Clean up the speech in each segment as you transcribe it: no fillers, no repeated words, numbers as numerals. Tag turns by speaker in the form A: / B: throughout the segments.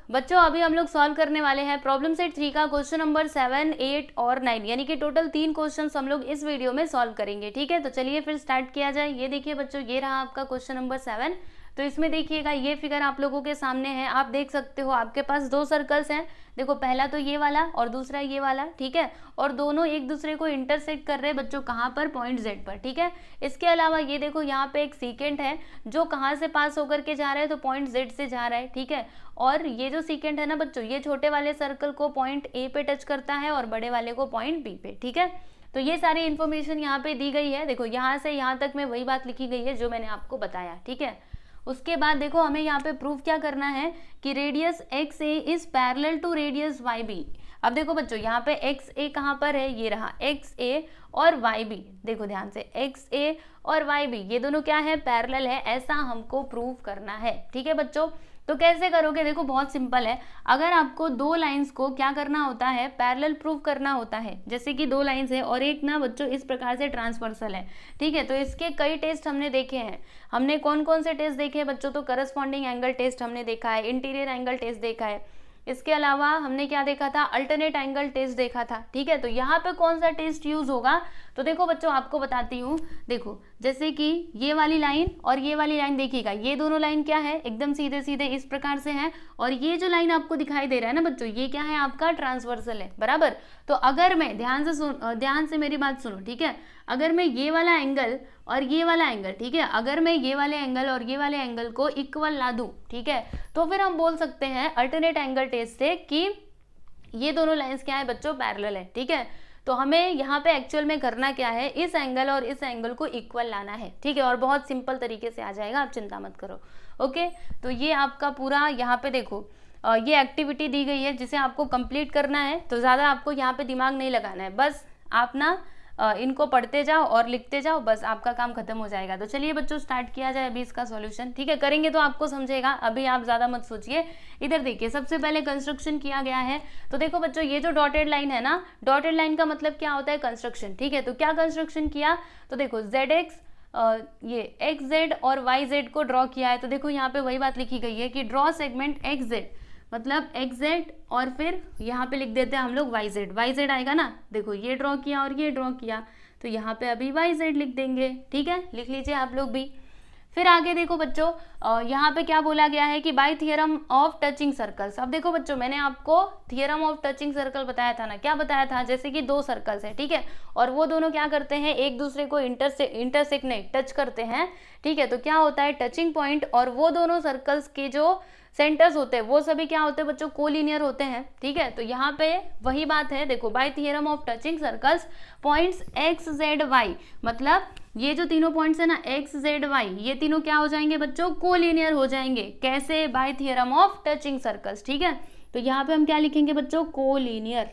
A: बच्चों अभी हम लोग सॉल्व करने वाले हैं प्रॉब्लम सेट 3 का क्वेश्चन नंबर 7, 8 और 9, यानी कि टोटल 3 क्वेश्चंस हम लोग इस वीडियो में सॉल्व करेंगे। ठीक है, तो चलिए फिर स्टार्ट किया जाए। ये देखिए बच्चों, ये रहा आपका क्वेश्चन नंबर 7। तो इसमें देखिएगा ये फिगर आप लोगों के सामने है, आप देख सकते हो आपके पास 2 सर्कल्स हैं। देखो पहला तो ये वाला और दूसरा ये वाला, ठीक है, और दोनों एक दूसरे को इंटरसेक्ट कर रहे हैं बच्चों, कहाँ पर, पॉइंट Z पर। ठीक है, इसके अलावा ये देखो यहाँ पे एक सीकेंट है जो कहाँ से पास होकर के जा रहा है, तो पॉइंट Z से जा रहा है। ठीक है, और ये जो सीकेंट है ना बच्चों, ये छोटे वाले सर्कल को पॉइंट A पे टच करता है और बड़े वाले को पॉइंट B पे। ठीक है, तो ये सारी इन्फॉर्मेशन यहाँ पे दी गई है। देखो यहाँ से यहाँ तक में वही बात लिखी गई है जो मैंने आपको बताया। ठीक है, उसके बाद देखो हमें यहाँ पे प्रूफ क्या करना है कि radius X A is parallel to radius Y B. अब देखो बच्चों यहाँ पे एक्स ए कहाँ पर है, ये रहा एक्स ए, और वाई बी, देखो ध्यान से एक्स ए और वाई बी ये दोनों क्या है, पैरेलल है, ऐसा हमको प्रूफ करना है। ठीक है बच्चों, तो कैसे करोगे, देखो बहुत सिंपल है। अगर आपको 2 लाइंस को क्या करना होता है, पैरेलल प्रूफ करना होता है, जैसे कि 2 लाइंस है और एक ना बच्चों इस प्रकार से ट्रांसवर्सल है। ठीक है, तो इसके कई टेस्ट हमने देखे हैं। हमने कौन कौन से टेस्ट देखे हैं बच्चों, तो करस्पॉन्डिंग एंगल टेस्ट हमने देखा है, इंटीरियर एंगल टेस्ट देखा है, इसके अलावा हमने क्या देखा था, अल्टरनेट एंगल टेस्ट देखा था। ठीक है, तो यहाँ पे कौन सा टेस्ट यूज होगा, तो देखो बच्चों आपको बताती हूँ। देखो जैसे कि ये वाली लाइन और ये वाली लाइन देखिएगा, ये दोनों लाइन क्या है, एकदम सीधे सीधे इस प्रकार से है, और ये जो लाइन आपको दिखाई दे रहा है ना बच्चों, ये क्या है, आपका ट्रांसवर्सल है, बराबर। तो अगर मैं ध्यान से मेरी बात सुनो, ठीक है, अगर मैं ये वाला एंगल और ये वाला एंगल, ठीक है, अगर मैं ये वाले एंगल और ये वाले एंगल को इक्वल ला दूं, ठीक है, तो फिर हम बोल सकते हैं अल्टरनेट एंगल टेस्ट से कि ये दोनों लाइंस क्या है बच्चों, पैरेलल है। ठीक है, तो हमें यहाँ पे एक्चुअल में करना क्या है, इस एंगल और इस एंगल को इक्वल लाना है। ठीक है, और बहुत सिंपल तरीके से आ जाएगा, आप चिंता मत करो। ओके, तो ये आपका पूरा यहाँ पे देखो ये एक्टिविटी दी गई है जिसे आपको कंप्लीट करना है। तो ज़्यादा आपको यहाँ पे दिमाग नहीं लगाना है, बस आप ना इनको पढ़ते जाओ और लिखते जाओ, बस आपका काम खत्म हो जाएगा। तो चलिए बच्चों स्टार्ट किया जाए अभी इसका सॉल्यूशन। ठीक है, करेंगे तो आपको समझेगा, अभी आप ज़्यादा मत सोचिए। इधर देखिए सबसे पहले कंस्ट्रक्शन किया गया है। तो देखो बच्चों ये जो डॉटेड लाइन है ना, डॉटेड लाइन का मतलब क्या होता है, कंस्ट्रक्शन। ठीक है, तो क्या कंस्ट्रक्शन किया, तो देखो ZX ये XZ और YZ को ड्रॉ किया है। तो देखो यहाँ पे वही बात लिखी गई है कि ड्रॉ सेगमेंट XZ, मतलब XZ और फिर यहाँ पे लिख देते हैं हम लोग YZ आएगा ना। देखो ये ड्रॉ किया और ये ड्रॉ किया, तो यहाँ पे अभी YZ लिख देंगे। ठीक है, लिख लीजिए आप लोग भी। फिर आगे देखो बच्चों यहाँ पे क्या बोला गया है कि by theorem of touching circles. अब देखो बच्चों मैंने आपको थियरम ऑफ टचिंग सर्कल बताया था ना, क्या बताया था, जैसे कि 2 सर्कल्स है, ठीक है, और वो दोनों क्या करते हैं, एक दूसरे को इंटरसेक्ट नहीं, टच करते हैं। ठीक है, तो क्या होता है, टचिंग पॉइंट और वो दोनों सर्कल्स के जो सेंटर्स होते हैं वो सभी क्या होते हैं बच्चों, कोलिनियर होते हैं। ठीक है, तो यहाँ पे वही बात है, देखो by theorem of touching circles points X Z Y, मतलब ये जो तीनों पॉइंट्स है ना एक्स जेड वाई, ये तीनों क्या हो जाएंगे बच्चों, कोलिनियर हो जाएंगे। कैसे, by theorem of touching circles. ठीक है, तो यहाँ पे हम क्या लिखेंगे बच्चों, कोलिनियर।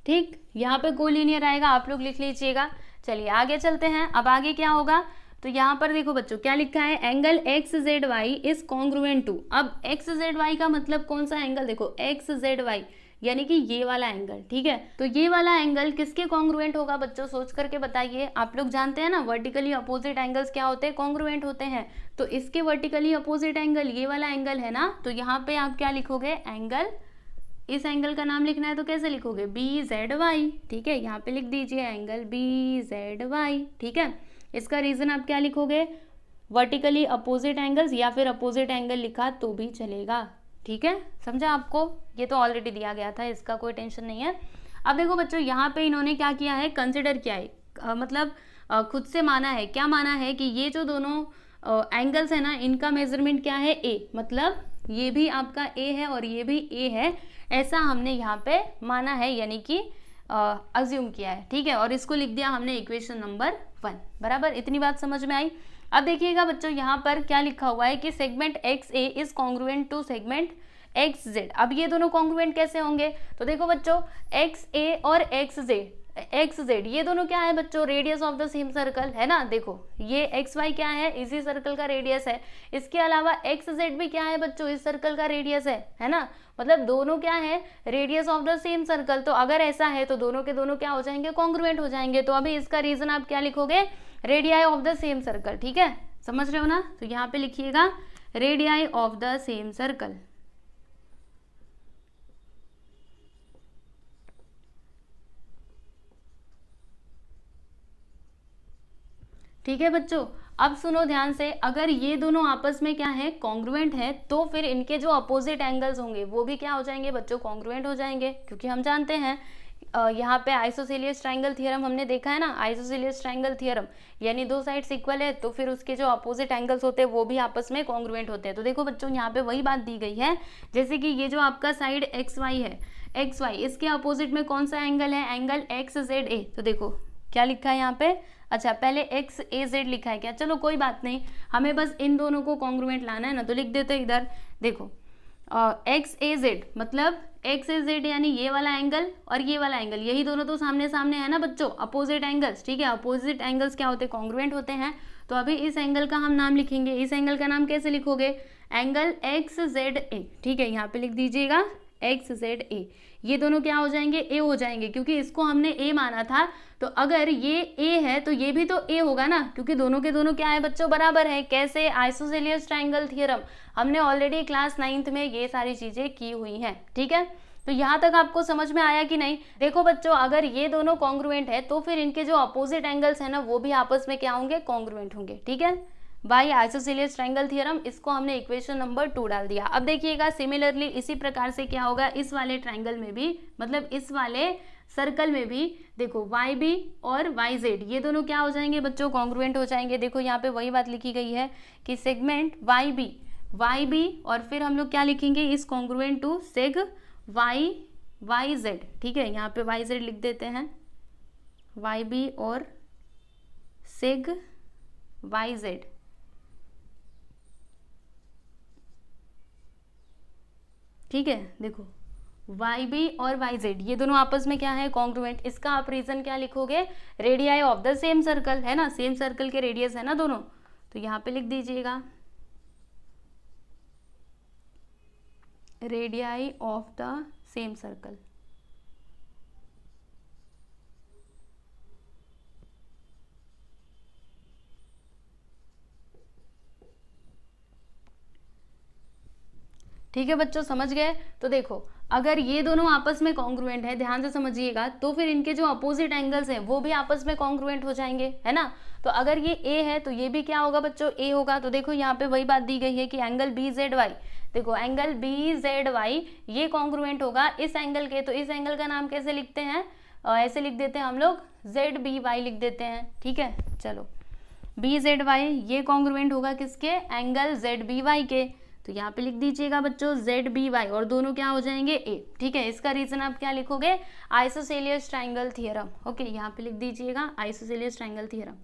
A: ठीक, यहाँ पे कोलिनियर आएगा, आप लोग लिख लीजिएगा। चलिए आगे चलते हैं। अब आगे क्या होगा, तो यहाँ पर देखो बच्चों क्या लिखा है, angle X Z Y is congruent to. अब एक्स जेड वाई का मतलब कौन सा एंगल, देखो एक्स जेड वाई यानी कि ये वाला एंगल। ठीक है, तो ये वाला एंगल किसके कॉन्ग्रुएंट होगा बच्चों, सोच करके बताइए। आप लोग जानते हैं ना वर्टिकली अपोजिट एंगल्स क्या होते हैं, कॉन्ग्रुएंट होते हैं। तो इसके वर्टिकली अपोजिट एंगल ये वाला एंगल है ना, तो यहाँ पे आप क्या लिखोगे, एंगल, इस एंगल का नाम लिखना है तो कैसे लिखोगे, BZY। ठीक है, यहाँ पे लिख दीजिए एंगल BZY। ठीक है, इसका रीजन आप क्या लिखोगे, वर्टिकली अपोजिट एंगल्स, या फिर अपोजिट एंगल लिखा तो भी चलेगा। ठीक है, समझा आपको, ये तो ऑलरेडी दिया गया था, इसका कोई टेंशन नहीं है। अब देखो बच्चों यहाँ पे इन्होंने क्या किया है, कंसिडर किया है, मतलब खुद से माना है, क्या माना है कि ये जो दोनों एंगल्स है ना, इनका मेजरमेंट क्या है, A, मतलब ये भी आपका A है और ये भी A है, ऐसा हमने यहाँ पे माना है, यानी कि अज्यूम किया है। ठीक है, और इसको लिख दिया हमने इक्वेशन नंबर 1, बराबर। इतनी बात समझ में आई। अब देखिएगा बच्चों यहाँ पर क्या लिखा हुआ है कि segment XA is congruent to segment XZ। अब ये दोनों कॉन्ग्रुएंट कैसे होंगे, तो देखो बच्चों XA और XZ ये दोनों क्या है बच्चों, radius of the same circle है ना। देखो ये XY क्या है, इसी सर्कल का रेडियस है। इसके अलावा XZ भी क्या है बच्चों, इस सर्कल का रेडियस है ना, मतलब दोनों क्या है, radius of the same circle. तो अगर ऐसा है तो दोनों के दोनों क्या हो जाएंगे, कॉन्ग्रुएंट हो जाएंगे। तो अभी इसका रीजन आप क्या लिखोगे, radii of the same circle, ठीक है, समझ रहे हो ना। तो यहाँ पे लिखिएगा radii of the same circle. ठीक है बच्चों, अब सुनो ध्यान से, अगर ये दोनों आपस में क्या है, कॉन्ग्रुएंट है, तो फिर इनके जो अपोजिट एंगल्स होंगे वो भी क्या हो जाएंगे बच्चों, कॉन्ग्रुएंट हो जाएंगे। क्योंकि हम जानते हैं यहाँ पे आइसोसेलियस ट्रायंगल थ्योरम हमने देखा है ना, आइसोसेलियस ट्रायंगल थ्योरम, यानी दो साइड्स इक्वल है तो फिर उसके जो अपोजिट एंगल्स होते हैं वो भी आपस में कॉन्ग्रुएंट होते हैं। तो देखो बच्चों यहाँ पे वही बात दी गई है, जैसे कि ये जो आपका साइड एक्स वाई है, एक्स वाई, इसके अपोजिट में कौन सा एंगल है, एंगल एक्स जेड ए। तो देखो क्या लिखा है यहाँ पे, अच्छा पहले एक्स ए जेड लिखा है क्या, चलो कोई बात नहीं, हमें बस इन दोनों को कॉन्ग्रुएंट लाना है ना, तो लिख देते हैं इधर। देखो एक्स ए जेड मतलब एक्स ए जेड यानी ये वाला एंगल और ये वाला एंगल, यही दोनों तो सामने सामने है ना बच्चों, अपोजिट एंगल्स, ठीक है। अपोजिट एंगल्स क्या होते हैं, कॉन्ग्रुएंट होते हैं। तो अभी इस एंगल का हम नाम लिखेंगे, इस एंगल का नाम कैसे लिखोगे, एंगल एक्स जेड ए, ठीक है, यहाँ पे लिख दीजिएगा एक्स जेड ए। ये दोनों क्या हो जाएंगे, ए हो जाएंगे, क्योंकि इसको हमने ए माना था। तो अगर ये ए है तो ये भी तो ए होगा ना, क्योंकि दोनों के दोनों क्या है बच्चों, बराबर है। कैसे, आइसोसेलियस ट्रायंगल थ्योरम, हमने ऑलरेडी क्लास 9th में ये सारी चीजें की हुई हैं, ठीक है। तो यहाँ तक आपको समझ में आया कि नहीं। देखो बच्चों, अगर ये दोनों कॉन्ग्रुएंट है तो फिर इनके जो अपोजिट एंगल्स है ना वो भी आपस में क्या होंगे, कॉन्ग्रुएंट होंगे, ठीक है, बाय आइसोसेलियस ट्रायंगल थ्योरम। इसको हमने इक्वेशन नंबर 2 डाल दिया। अब देखिएगा सिमिलरली इसी प्रकार से क्या होगा इस वाले ट्रायंगल में भी, मतलब इस वाले सर्कल में भी। देखो वाई बी और वाई जेड ये दोनों क्या हो जाएंगे बच्चों, कॉन्ग्रुएंट हो जाएंगे। देखो यहाँ पे वही बात लिखी गई है कि सेगमेंट वाई बी और फिर हम लोग क्या लिखेंगे, is congruent to seg Y Z, ठीक है। यहाँ पे वाई जेड लिख देते हैं, वाई बी और सेग वाई जेड, ठीक है। देखो वाई बी और वाई जेड ये दोनों आपस में क्या है, कॉन्ग्रुएंट। इसका आप रीजन क्या लिखोगे, radii of the same circle, है ना, सेम सर्कल के रेडियस है ना दोनों। तो यहाँ पे लिख दीजिएगा radii of the same circle. ठीक है बच्चों, समझ गए। तो देखो अगर ये दोनों आपस में कॉन्ग्रुएंट है, ध्यान से समझिएगा, तो फिर इनके जो अपोजिट एंगल्स हैं वो भी आपस में कॉन्ग्रुएंट हो जाएंगे, है ना। तो अगर ये ए है तो ये भी क्या होगा बच्चों, ए होगा। तो देखो यहाँ पे वही बात दी गई है कि एंगल बी जेड वाई, देखो एंगल बी जेड वाई ये कॉन्ग्रुएंट होगा इस एंगल के। तो इस एंगल का नाम कैसे लिखते हैं, ऐसे लिख देते हैं हम लोग, जेड बी वाई लिख देते हैं, ठीक है। चलो बी जेड वाई ये कॉन्ग्रुएंट होगा किसके, एंगल जेड बी वाई के। तो यहाँ पे लिख दीजिएगा बच्चों जेड बी वाई और दोनों क्या हो जाएंगे ए, ठीक है। इसका रीजन आप क्या लिखोगे, आइसोसेलियस ट्रायंगल थ्योरम, ओके। यहाँ पे लिख दीजिएगा आइसोसेलियस ट्रायंगल थ्योरम।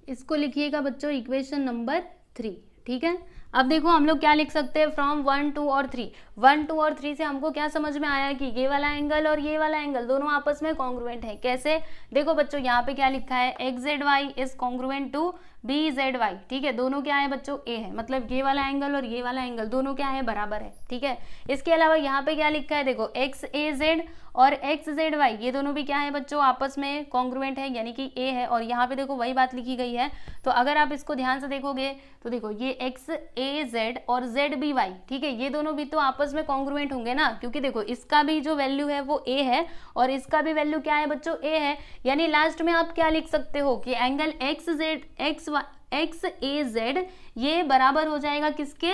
A: इसको लिखिएगा बच्चों इक्वेशन नंबर 3, ठीक है। अब देखो हम लोग क्या लिख सकते हैं, फ्रॉम 1, 2 और 3, 1, 2 और 3 से हमको क्या समझ में आया कि ये वाला एंगल और ये वाला एंगल दोनों आपस में कॉन्ग्रुएंट है। कैसे, देखो बच्चों यहाँ पे क्या लिखा है, X Z Y is congruent to B Z Y, ठीक है। दोनों क्या है बच्चों, ए है, मतलब ये वाला एंगल और ये वाला एंगल दोनों क्या है, बराबर है, ठीक है। इसके अलावा यहाँ पे क्या लिखा है, देखो एक्स ए जेड और एक्स जेड वाई ये दोनों भी क्या है बच्चों, आपस में कॉन्ग्रुएंट है, यानी कि ए है। और यहाँ पे देखो वही बात लिखी गई है। तो अगर आप इसको ध्यान से देखोगे तो देखो ये एक्स ए जेड और जेड बी वाई, ठीक है, ये दोनों भी तो आपस में कॉन्ग्रुएंट होंगे ना, क्योंकि देखो इसका भी जो वैल्यू है वो ए है और इसका भी वैल्यू क्या है बच्चों, ए है। यानी लास्ट में आप क्या लिख सकते हो कि एंगल एक्स ए जेड ये बराबर हो जाएगा किसके,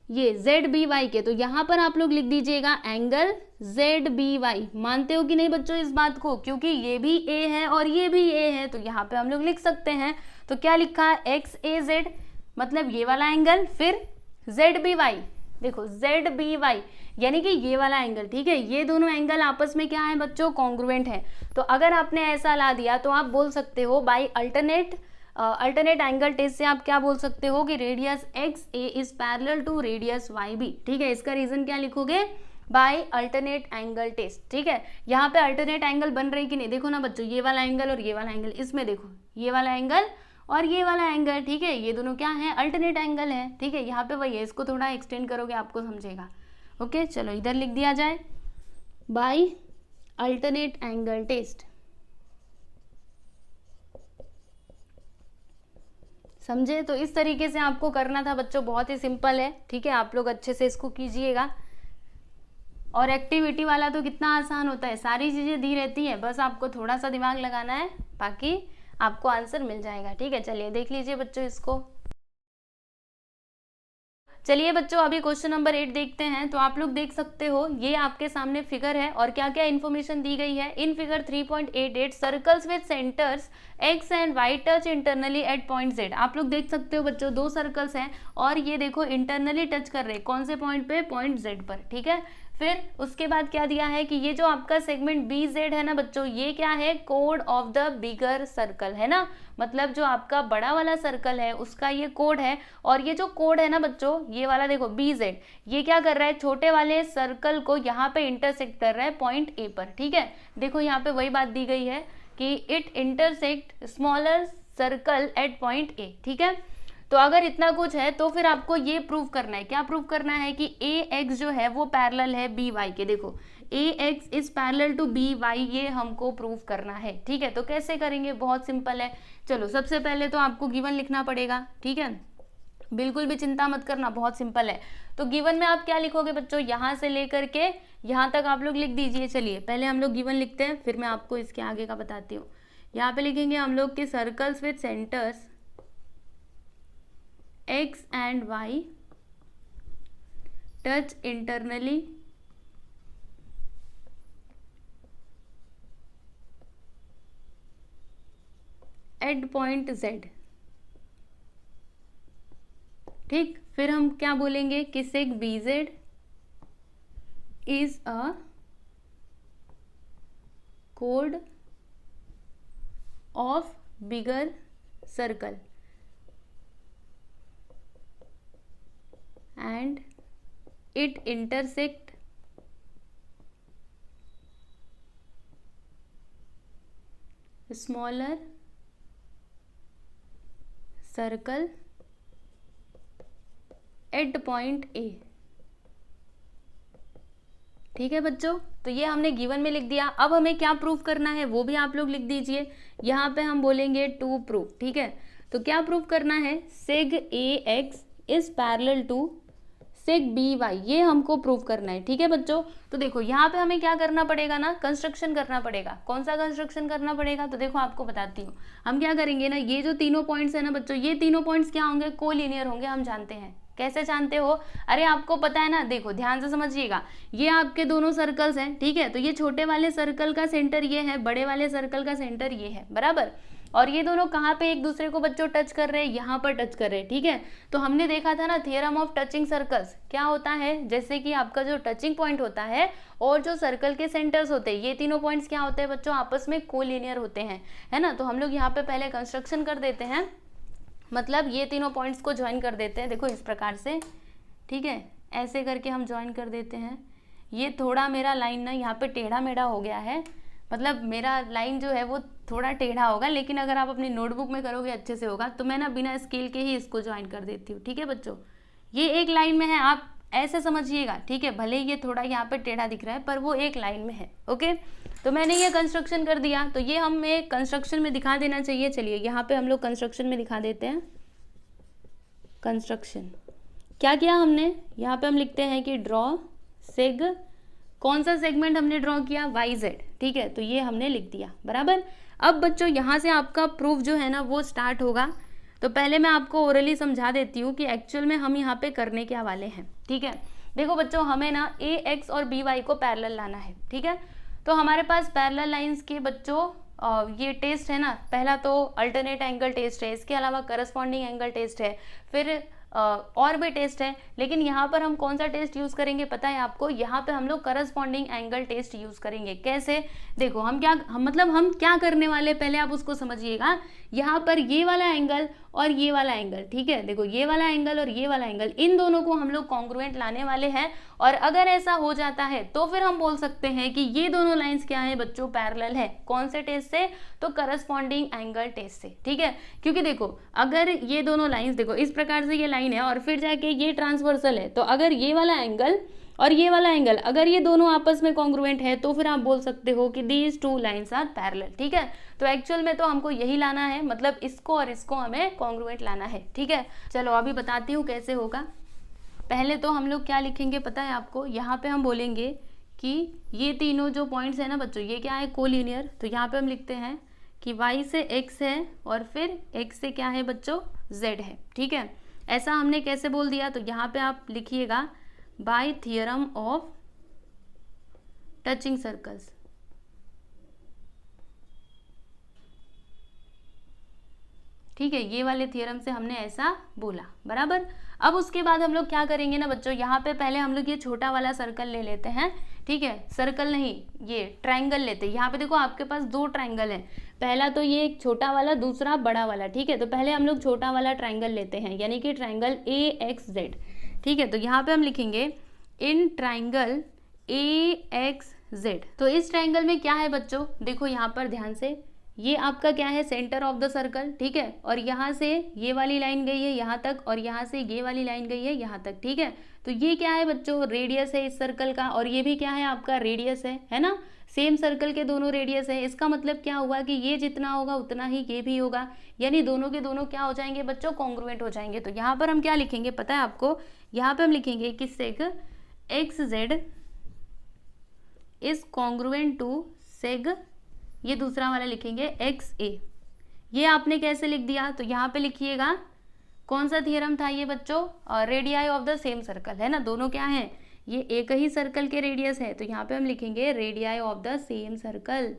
A: ये जेड बी वाई के। तो यहाँ पर आप लोग लिख दीजिएगा एंगल जेड बी वाई। मानते हो कि नहीं बच्चों इस बात को, क्योंकि ये भी ए है और ये भी ए है, तो यहाँ पे हम लोग लिख सकते हैं। तो क्या लिखा है, एक्स ए जेड मतलब ये वाला एंगल, फिर जेड बी वाई, देखो जेड बी वाई यानी कि ये वाला एंगल, ठीक है। ये दोनों एंगल आपस में क्या है बच्चों, कॉन्ग्रुएंट है। तो अगर आपने ऐसा ला दिया तो आप बोल सकते हो बाई अल्टरनेट एंगल टेस्ट से आप क्या बोल सकते हो कि radius X A is parallel to radius Y B, ठीक है। इसका रीजन क्या लिखोगे, बाय अल्टरनेट एंगल टेस्ट, ठीक है। यहाँ पे अल्टरनेट एंगल बन रही कि नहीं, देखो ना बच्चों ये वाला एंगल और ये वाला एंगल, इसमें देखो ये वाला एंगल और ये वाला एंगल, ठीक है, ये दोनों क्या है, अल्टरनेट एंगल है, ठीक है। यहाँ पे वही है, इसको थोड़ा एक्सटेंड करोगे आपको समझेगा, ओके। चलो इधर लिख दिया जाए, बाय अल्टरनेट एंगल टेस्ट। समझे? तो इस तरीके से आपको करना था बच्चों, बहुत ही सिंपल है, ठीक है। आप लोग अच्छे से इसको कीजिएगा। और एक्टिविटी वाला तो कितना आसान होता है, सारी चीज़ें दी रहती हैं, बस आपको थोड़ा सा दिमाग लगाना है, बाकी आपको आंसर मिल जाएगा, ठीक है। चलिए देख लीजिए बच्चों इसको। चलिए बच्चों अभी क्वेश्चन नंबर 8 देखते हैं। तो आप लोग देख सकते हो ये आपके सामने फिगर है और क्या क्या इन्फॉर्मेशन दी गई है। In figure 3.88 circles with centres X and Y touch internally at point Z. आप लोग देख सकते हो बच्चों 2 सर्कल्स हैं और ये देखो इंटरनली टच कर रहे हैं, कौन से पॉइंट पे, पॉइंट जेड पर, ठीक है। फिर उसके बाद क्या दिया है कि ये जो आपका सेगमेंट बी जेड है ना बच्चों, ये क्या है, code of the bigger circle है ना, मतलब जो आपका बड़ा वाला सर्कल है उसका ये कोड है। और ये जो कोड है ना बच्चों, ये वाला देखो बी जेड, ये क्या कर रहा है, छोटे वाले सर्कल को यहाँ पे इंटरसेक्ट कर रहा है पॉइंट ए पर, ठीक है। देखो यहाँ पे वही बात दी गई है कि it intersect smaller circle eight point A, ठीक है। तो अगर इतना कुछ है तो फिर आपको ये प्रूव करना है, क्या प्रूव करना है कि ए एक्स जो है वो पैरेलल है बी वाई के। देखो A X is parallel to B Y, ये हमको प्रूव करना है, ठीक है। तो कैसे करेंगे, बहुत सिंपल है। चलो सबसे पहले तो आपको गिवन लिखना पड़ेगा, ठीक है, बिल्कुल भी चिंता मत करना, बहुत सिंपल है। तो गिवन में आप क्या लिखोगे बच्चों, यहाँ से लेकर के यहाँ तक आप लोग लिख दीजिए। चलिए पहले हम लोग गिवन लिखते हैं, फिर मैं आपको इसके आगे का बताती हूँ। यहाँ पे लिखेंगे हम लोग कि circles with centres x and y touch internally at point z, ठीक। फिर हम क्या बोलेंगे कि sec bz is a chord of bigger circle and it intersect smaller circle at point A, ठीक है बच्चों। तो ये हमने गिवन में लिख दिया। अब हमें क्या प्रूव करना है वो भी आप लोग लिख दीजिए। यहाँ पे हम बोलेंगे टू प्रूव, ठीक है। तो क्या प्रूव करना है, seg A X is parallel to seg B Y, ये हमको प्रूव करना है, ठीक है बच्चों। तो देखो यहाँ पे हमें क्या करना पड़ेगा ना, कंस्ट्रक्शन करना पड़ेगा। कौन सा कंस्ट्रक्शन करना पड़ेगा, तो देखो आपको बताती हूँ। हम क्या करेंगे ना, ये जो तीनों पॉइंट्स है ना बच्चों, ये तीनों पॉइंट्स क्या होंगे, कोलिनियर होंगे, हम जानते हैं। कैसे जानते हो, अरे आपको पता है ना, देखो ध्यान से समझिएगा। ये आपके दोनों सर्कल्स हैं, ठीक है। तो ये छोटे वाले सर्कल का सेंटर ये है, बड़े वाले सर्कल का सेंटर ये है, बराबर। और ये दोनों कहाँ पे एक दूसरे को बच्चों टच कर रहे हैं, यहाँ पर टच कर रहे हैं, ठीक है। तो हमने देखा था ना थ्योरम ऑफ टचिंग सर्कल्स, क्या होता है, जैसे कि आपका जो टचिंग पॉइंट होता है और जो सर्कल के सेंटर्स होते हैं, ये तीनों पॉइंट्स क्या होते हैं बच्चों, आपस में कोलिनियर होते हैं, है ना। तो हम लोग यहाँ पे पहले कंस्ट्रक्शन कर देते हैं, मतलब ये तीनों पॉइंट्स को ज्वाइन कर देते हैं। देखो इस प्रकार से, ठीक है, ऐसे करके हम ज्वाइन कर देते हैं। ये थोड़ा मेरा लाइन ना यहाँ पे टेढ़ा मेढ़ा हो गया है, मतलब मेरा लाइन जो है वो थोड़ा टेढ़ा होगा, लेकिन अगर आप अपनी नोटबुक में करोगे अच्छे से होगा। तो मैं ना बिना स्केल के ही इसको ज्वाइन कर देती हूँ, ठीक है बच्चों। ये एक लाइन में है, आप ऐसे समझिएगा, ठीक है। भले ये थोड़ा यहाँ पे टेढ़ा दिख रहा है पर वो एक लाइन में है, ओके। तो मैंने ये कंस्ट्रक्शन कर दिया, तो ये हमें कंस्ट्रक्शन में दिखा देना चाहिए। चलिए यहाँ पे हम लोग कंस्ट्रक्शन में दिखा देते हैं। कंस्ट्रक्शन क्या किया हमने, यहाँ पे हम लिखते हैं कि ड्रॉ सेग, कौन सा सेगमेंट हमने ड्रॉ किया, वाई जेड, ठीक है। तो ये हमने लिख दिया, बराबर। अब बच्चों यहाँ से आपका प्रूफ जो है ना वो स्टार्ट होगा। तो पहले मैं आपको ओरली समझा देती हूँ कि एक्चुअल में हम यहाँ पे करने क्या वाले हैं, ठीक है। देखो बच्चों, हमें ना ए एक्स और बी वाई को पैरेलल लाना है, ठीक है। तो हमारे पास पैरेलल लाइंस के बच्चों ये टेस्ट है ना, पहला तो अल्टरनेट एंगल टेस्ट है, इसके अलावा करस्पॉन्डिंग एंगल टेस्ट है, फिर और भी टेस्ट है। लेकिन यहाँ पर हम कौन सा टेस्ट यूज़ करेंगे पता है आपको, यहाँ पे हम लोग करस्पॉन्डिंग एंगल टेस्ट यूज़ करेंगे। कैसे, देखो हम क्या करने वाले, पहले आप उसको समझिएगा। यहाँ पर ये वाला एंगल और ये वाला एंगल, ठीक है। देखो ये वाला एंगल और ये वाला एंगल, इन दोनों को हम लोग कॉन्ग्रुएंट लाने वाले हैं। और अगर ऐसा हो जाता है तो फिर हम बोल सकते हैं कि ये दोनों लाइंस क्या है बच्चों, पैरेलल है। कौन से टेस्ट से, तो करस्पॉन्डिंग एंगल टेस्ट से, ठीक है। क्योंकि देखो अगर ये दोनों लाइंस, देखो इस प्रकार से ये लाइन है और फिर जाके ये ट्रांसवर्सल है, तो अगर ये वाला एंगल और ये वाला एंगल, अगर ये दोनों आपस में कॉन्ग्रुएंट है तो फिर आप बोल सकते हो कि these two lines are parallel. ठीक है, तो एक्चुअल में तो हमको यही लाना है, मतलब इसको और इसको हमें कॉन्ग्रुएंट लाना है। ठीक है, चलो अभी बताती हूँ कैसे होगा। पहले तो हम लोग क्या लिखेंगे पता है आपको, यहाँ पे हम बोलेंगे कि ये तीनों जो पॉइंट्स है ना बच्चों, ये क्या है, कोलिनियर। तो यहाँ पे हम लिखते हैं कि y से x है और फिर x से क्या है बच्चों, z है। ठीक है, ऐसा हमने कैसे बोल दिया, तो यहाँ पे आप लिखिएगा by theorem of touching circles. ठीक है, ये वाले थियरम से हमने ऐसा बोला, बराबर। अब उसके बाद हम लोग क्या करेंगे ना बच्चों, यहाँ पे पहले हम लोग ये छोटा वाला सर्कल ले लेते हैं। ठीक है, सर्कल नहीं, ये ट्रायंगल लेते हैं। यहाँ पे देखो आपके पास दो ट्रायंगल हैं, पहला तो ये एक छोटा वाला, दूसरा बड़ा वाला। ठीक है, तो पहले हम लोग छोटा वाला ट्रायंगल लेते हैं, यानी कि ट्रायंगल AXZ। ठीक है, तो यहाँ पे हम लिखेंगे इन ट्रायंगल AXZ। तो इस ट्रायंगल में क्या है बच्चों, देखो यहाँ पर ध्यान से, ये आपका क्या है, सेंटर ऑफ द सर्कल। ठीक है, और यहाँ से ये वाली लाइन गई है यहाँ तक, और यहाँ से ये वाली लाइन गई है यहाँ तक। ठीक है, तो ये क्या है बच्चों, रेडियस है इस सर्कल का, और ये भी क्या है आपका, रेडियस है ना। सेम सर्कल के दोनों रेडियस है, इसका मतलब क्या हुआ कि ये जितना होगा उतना ही ये भी होगा, यानी दोनों के दोनों क्या हो जाएंगे बच्चों, कॉन्ग्रुएंट हो जाएंगे। तो यहाँ पर हम क्या लिखेंगे पता है आपको, यहाँ पे हम लिखेंगे कि seg XZ is congruent to seg, ये दूसरा वाला लिखेंगे XA। ये आपने कैसे लिख दिया, तो यहाँ पे लिखिएगा कौन सा थियरम था ये बच्चों, radii of the same circle है ना, दोनों क्या है, ये एक ही सर्कल के रेडियस है, तो यहाँ पे हम लिखेंगे radii of the same circle.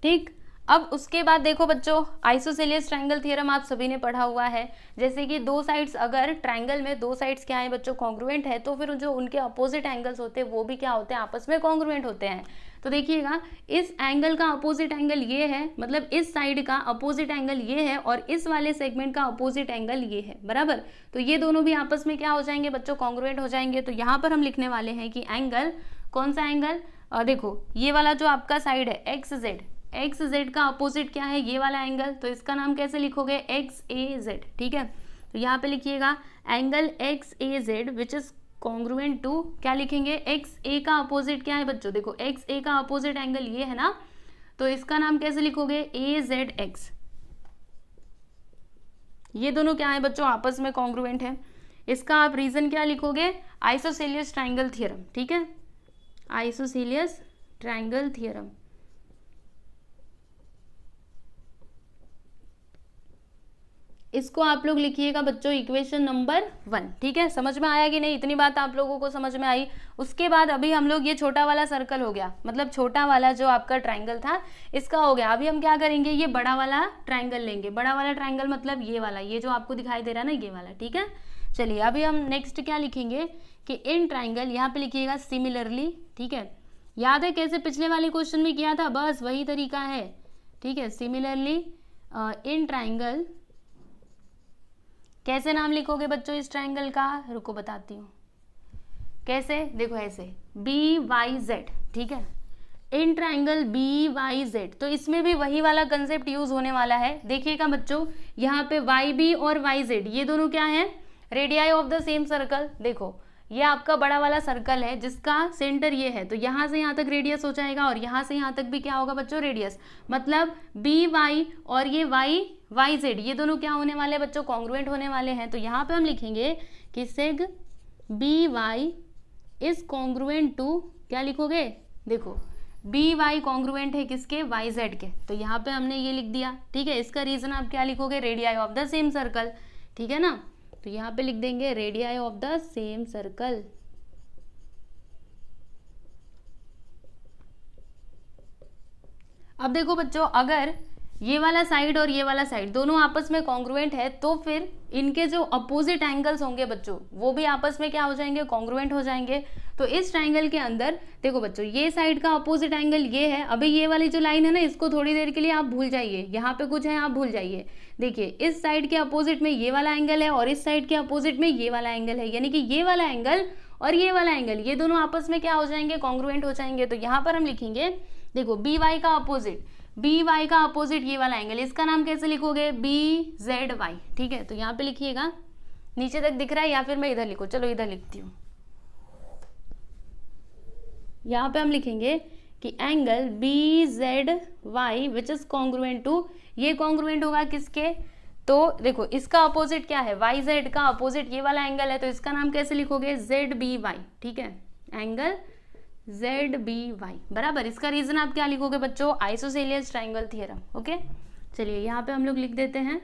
A: ठीक, अब उसके बाद देखो बच्चों, आइसोसेलियस ट्रायंगल थ्योरम आप सभी ने पढ़ा हुआ है, जैसे कि दो साइड्स, अगर ट्रायंगल में दो साइड्स क्या है बच्चों, कॉन्ग्रुएंट है, तो फिर जो उनके अपोजिट एंगल्स होते हैं वो भी क्या होते हैं, आपस में कॉन्ग्रुएंट होते हैं। तो देखिएगा, इस एंगल का अपोजिट एंगल ये है, मतलब इस साइड का अपोजिट एंगल ये है, और इस वाले सेगमेंट का अपोजिट एंगल ये है, बराबर। तो ये दोनों भी आपस में क्या हो जाएंगे बच्चों, कॉन्ग्रुएंट हो जाएंगे। तो यहाँ पर हम लिखने वाले हैं कि एंगल, कौन सा एंगल, देखो ये वाला जो आपका साइड है XZ का अपोजिट क्या है, ये वाला एंगल, तो इसका नाम कैसे लिखोगे, XAZ। ठीक है, तो यहाँ पे लिखिएगा angle XAZ which is congruent to, क्या लिखेंगे, XA का अपोजिट क्या है बच्चों, देखो XA का अपोजिट एंगल ये है ना, तो इसका नाम कैसे लिखोगे, AZX। ये दोनों क्या है बच्चों, आपस में कॉन्ग्रुएंट है। इसका आप रीजन क्या लिखोगे, आइसोसेलियस ट्रायंगल थ्योरम। ठीक है, आइसोसेलियस ट्रायंगल थ्योरम। इसको आप लोग लिखिएगा बच्चों इक्वेशन नंबर 1। ठीक है, समझ में आया कि नहीं, इतनी बात आप लोगों को समझ में आई। उसके बाद अभी हम लोग, ये छोटा वाला सर्कल हो गया, मतलब छोटा वाला जो आपका ट्रायंगल था इसका हो गया। अभी हम क्या करेंगे, ये बड़ा वाला ट्रायंगल लेंगे। बड़ा वाला ट्रायंगल मतलब ये वाला, ये जो आपको दिखाई दे रहा है ना, ये वाला। ठीक है, चलिए अभी हम नेक्स्ट क्या लिखेंगे कि इन ट्रायंगल, यहाँ पे लिखिएगा सिमिलरली। ठीक है, याद है कैसे पिछले वाले क्वेश्चन में किया था, बस वही तरीका है। ठीक है, सिमिलरली इन ट्रायंगल, कैसे नाम लिखोगे बच्चों इस ट्रायंगल का, रुको बताती हूँ कैसे, देखो ऐसे BYZ। ठीक है, इन ट्रायंगल BYZ, तो इसमें भी वही वाला कंसेप्ट यूज होने वाला है। देखिएगा बच्चों, यहाँ पे YB और YZ ये दोनों क्या है, radii of the same circle. देखो ये आपका बड़ा वाला सर्कल है जिसका सेंटर ये है, तो यहाँ से यहाँ तक रेडियस हो जाएगा, और यहाँ से यहाँ तक भी क्या होगा बच्चों, रेडियस। मतलब BY और ये YZ ये दोनों क्या होने वाले हैं बच्चों, कॉन्ग्रुएंट होने वाले हैं। तो यहाँ पे हम लिखेंगे कि seg BY is congruent to, क्या लिखोगे, देखो BY कॉन्ग्रुएंट है किसके, YZ के, तो यहाँ पे हमने ये लिख दिया। ठीक है, इसका रीजन आप क्या लिखोगे, radii of the same circle. ठीक है ना, तो यहाँ पे लिख देंगे radii of the same circle. अब देखो बच्चों, अगर ये वाला साइड और ये वाला साइड दोनों आपस में कॉन्ग्रुएंट है, तो फिर इनके जो अपोजिट एंगल्स होंगे बच्चों वो भी आपस में क्या हो जाएंगे, कॉन्ग्रुएंट हो जाएंगे। तो इस ट्रायंगल के अंदर देखो बच्चों, ये साइड का अपोजिट एंगल ये है। अभी ये वाली जो लाइन है ना, इसको थोड़ी देर के लिए आप भूल जाइए, यहाँ पे कुछ है आप भूल जाइए। देखिए इस साइड के अपोजिट में ये वाला एंगल है, और इस साइड के अपोजिट में ये वाला एंगल है, यानी कि ये वाला एंगल और ये वाला एंगल ये दोनों आपस में क्या हो जाएंगे, कॉन्ग्रुएंट हो जाएंगे। तो यहाँ पर हम लिखेंगे, देखो BY का अपोजिट, BY का अपोजिट ये वाला एंगल, इसका नाम कैसे लिखोगे, BZY। ठीक है, तो यहाँ पे लिखिएगा नीचे तक दिख रहा है या फिर मैं इधर लिखूं? चलो इधर लिखती हूँ। यहाँ पे हम लिखेंगे कि angle B Z Y which is congruent to, ये कॉन्ग्रुएंट होगा किसके? तो देखो इसका अपोजिट क्या है? वाई जेड का अपोजिट ये वाला एंगल है, तो इसका नाम कैसे लिखोगे? जेड बी वाई, ठीक है, एंगल जेड बी वाई बराबर। इसका रीजन आप क्या लिखोगे बच्चों? Isosceles triangle theorem. ओके, चलिए यहाँ पे हम लोग लिख देते हैं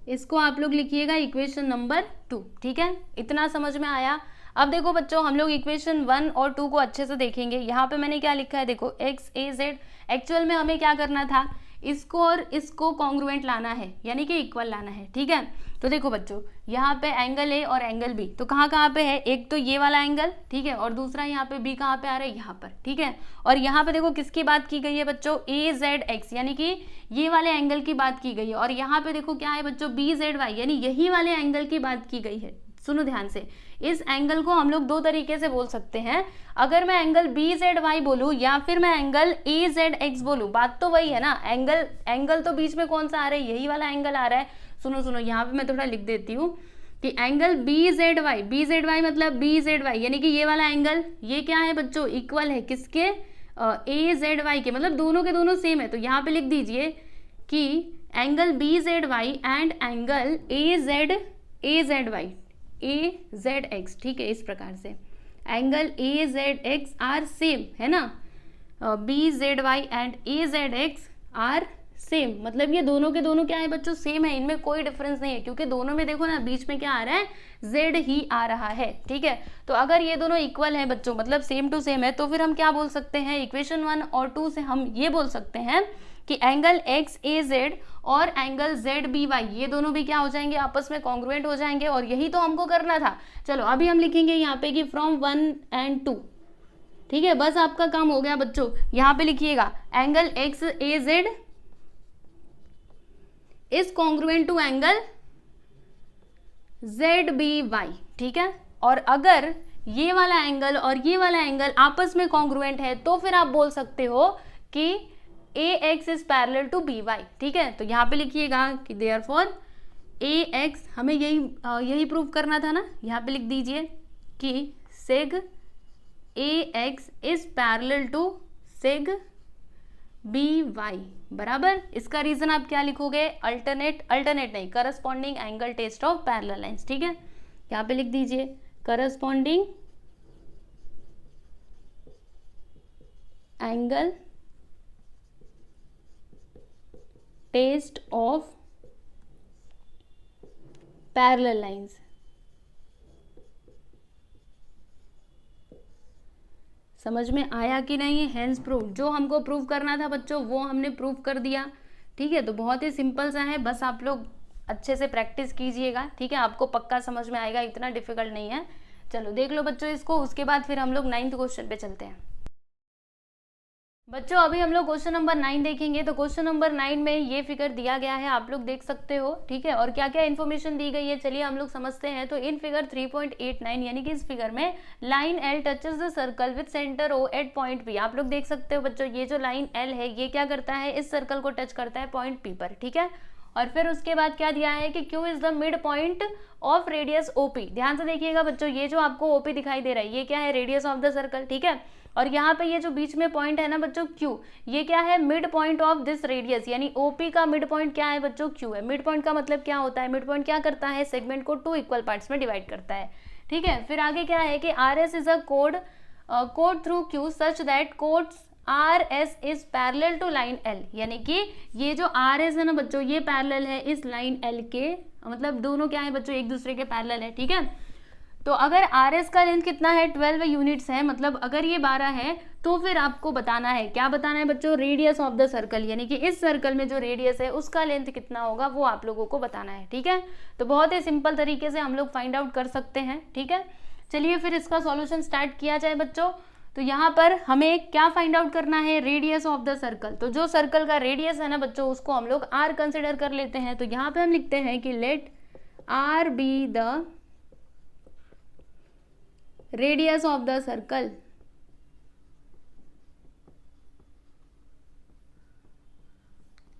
A: इसको आप लोग लिखिएगा इक्वेशन नंबर 2, ठीक है, इतना समझ में आया। अब देखो बच्चों हम लोग इक्वेशन 1 और 2 को अच्छे से देखेंगे। यहाँ पे मैंने क्या लिखा है देखो, एक्स ए जेड, एक्चुअल में हमें क्या करना था, इसको और इसको कॉन्ग्रुएंट लाना है, यानी कि इक्वल लाना है, ठीक है। तो देखो बच्चों यहाँ पे एंगल ए और एंगल बी तो कहाँ कहाँ पे है? एक तो ये वाला एंगल, ठीक है, और दूसरा यहाँ पे बी कहाँ पे आ रहा है? यहाँ पर, ठीक है। और यहाँ पे देखो किसकी बात की गई है बच्चों? ए जेड एक्स, यानी कि ये वाले एंगल की बात की गई है। और यहाँ पे देखो क्या है बच्चों? बी जेड वाई, यानी यही वाले एंगल की बात की गई है। सुनो ध्यान से, इस एंगल को हम लोग दो तरीके से बोल सकते हैं। अगर मैं एंगल बी जेड वाई बोलूं या फिर मैं एंगल ए जेड एक्स बोलूं, बात तो वही है ना। एंगल तो बीच में कौन सा आ रहा है? यही वाला एंगल आ रहा है। सुनो यहाँ पे मैं थोड़ा लिख देती हूँ कि एंगल बी जेड वाई मतलब बी जेड वाई, यानी कि ये वाला एंगल, ये क्या है बच्चों? इक्वल है किसके? ए जेड वाई के, मतलब दोनों के दोनों सेम है। तो यहाँ पे लिख दीजिए कि angle B Z Y and angle A Z Y, A Z X, ठीक है, इस प्रकार से angle A Z X are same, है ना। B Z Y and A Z X are same, मतलब ये दोनों के दोनों क्या है बच्चों? सेम है, इनमें कोई डिफरेंस नहीं है, क्योंकि दोनों में देखो ना बीच में क्या आ रहा है? जेड ही आ रहा है, ठीक है। तो अगर ये दोनों इक्वल है बच्चों, मतलब सेम टू सेम है, तो फिर हम क्या बोल सकते हैं? इक्वेशन 1 और 2 से हम ये बोल सकते हैं कि एंगल एक्स ए जेड और एंगल जेड बी वाई, ये दोनों भी क्या हो जाएंगे? आपस में कॉन्ग्रुएंट हो जाएंगे। और यही तो हमको करना था। चलो अभी हम लिखेंगे यहाँ पे कि फ्रॉम 1 and 2, ठीक है, बस आपका काम हो गया बच्चों। यहाँ पे लिखिएगा angle X A Z is congruent to angle Z B Y, ठीक है। और अगर ये वाला एंगल और ये वाला एंगल आपस में कॉन्ग्रुएंट है तो फिर आप बोल सकते हो कि A X is parallel to B Y, ठीक है। तो यहाँ पे लिखिएगा कि देयरफॉर ए एक्स, हमें यही प्रूव करना था ना। यहाँ पे लिख दीजिए कि seg A X is parallel to seg B Y बराबर। इसका रीजन आप क्या लिखोगे? अल्टरनेट नहीं, corresponding angle test of parallel lines, ठीक है। यहाँ पे लिख दीजिए corresponding angle test of parallel lines. समझ में आया कि नहीं? हेंस प्रूव, जो हमको प्रूव करना था बच्चों वो हमने प्रूव कर दिया, ठीक है। तो बहुत ही सिंपल सा है, बस आप लोग अच्छे से प्रैक्टिस कीजिएगा, ठीक है, आपको पक्का समझ में आएगा, इतना डिफिकल्ट नहीं है। चलो देख लो बच्चों इसको, उसके बाद फिर हम लोग 9th क्वेश्चन पे चलते हैं। बच्चों अभी हम लोग क्वेश्चन नंबर 9 देखेंगे। तो क्वेश्चन नंबर 9 में ये फिगर दिया गया है, आप लोग देख सकते हो, ठीक है। और क्या क्या इन्फॉर्मेशन दी गई है चलिए हम लोग समझते हैं। तो इन फिगर 3.89 यानी कि इस फिगर में line L touches the circle with centre O at point P. आप लोग देख सकते हो बच्चों ये जो लाइन एल है ये क्या करता है? इस सर्कल को टच करता है पॉइंट पी पर, ठीक है। और फिर उसके बाद क्या दिया है कि Q is the mid point of radius OP। ध्यान से देखिएगा बच्चों, ये जो आपको OP दिखाई दे रहा है ये क्या है? रेडियस ऑफ द सर्कल, ठीक है। और यहाँ पे ये जो बीच में पॉइंट है ना बच्चों Q, ये क्या है? Mid point of this radius, यानी OP का मिड पॉइंट क्या है बच्चों? Q है। मिड पॉइंट का मतलब क्या होता है? मिड पॉइंट क्या करता है? सेगमेंट को 2 इक्वल पार्ट्स में डिवाइड करता है, ठीक है। फिर आगे क्या है कि RS इज अ कोड through Q such that chords RS is parallel to line L, यानी कि ये जो RS है ना बच्चों ये पैरेलल है इस लाइन L के, मतलब दोनों क्या है बच्चों? एक दूसरे के पैरेलल है, ठीक है। तो अगर RS का लेंथ कितना है? 12 यूनिट्स है, मतलब अगर ये 12 है तो फिर आपको बताना है, क्या बताना है बच्चों? रेडियस ऑफ द सर्कल, यानी कि इस सर्कल में जो रेडियस है उसका लेंथ कितना होगा वो आप लोगों को बताना है, ठीक है। तो बहुत ही सिंपल तरीके से हम लोग फाइंड आउट कर सकते हैं, ठीक है। चलिए फिर इसका सॉल्यूशन स्टार्ट किया जाए बच्चों। तो यहाँ पर हमें क्या फाइंड आउट करना है? Radius of the circle. तो जो सर्कल का रेडियस है ना बच्चों उसको हम लोग R कंसिडर कर लेते हैं। तो यहाँ पे हम लिखते हैं कि let R be the radius of the circle,